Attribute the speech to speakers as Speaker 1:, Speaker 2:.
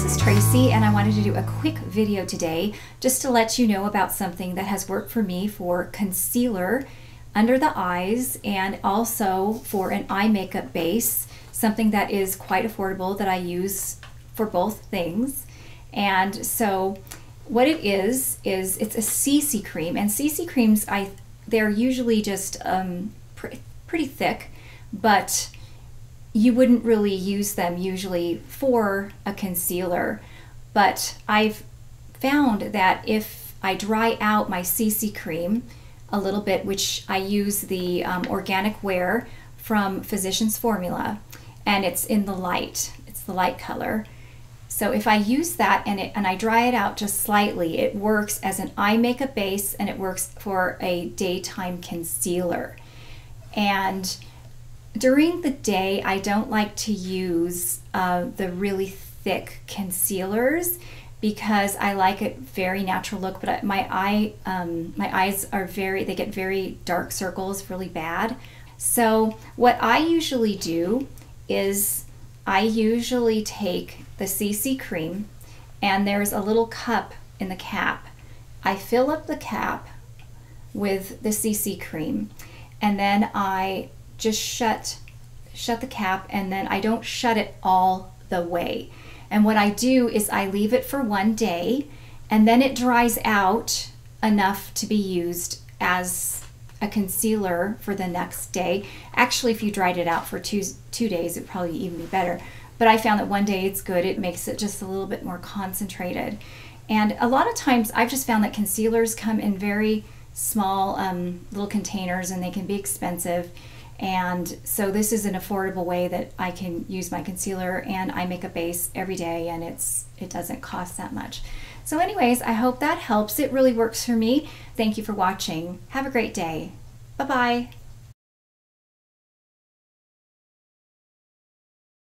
Speaker 1: this is Tracy, and I wanted to do a quick video today just to let you know about something that has worked for me for concealer under the eyes and also for an eye makeup base, something that is quite affordable that I use for both things. And so what it is it's a CC cream, and CC creams, they're usually just pretty thick, but you wouldn't really use them usually for a concealer. But I've found that if I dry out my CC cream a little bit, which I use the Organic Wear from Physicians Formula, and it's in the light, it's the light color. So if I use that and I dry it out just slightly, it works as an eye makeup base and it works for a daytime concealer. And during the day, I don't like to use the really thick concealers because I like a very natural look, but my eyes are they get very dark circles really bad. So what I usually do is I usually take the CC cream, and there's a little cup in the cap. I fill up the cap with the CC cream, and then I just shut the cap, and then I don't shut it all the way. And what I do is I leave it for one day, and then it dries out enough to be used as a concealer for the next day. Actually, if you dried it out for two days, it'd probably even be better. But I found that one day it's good. It makes it just a little bit more concentrated. And a lot of times I've just found that concealers come in very small little containers, and they can be expensive. And so this is an affordable way that I can use my concealer and eye makeup base every day, and it doesn't cost that much. So anyways, I hope that helps. It really works for me. Thank you for watching. Have a great day. Bye-bye.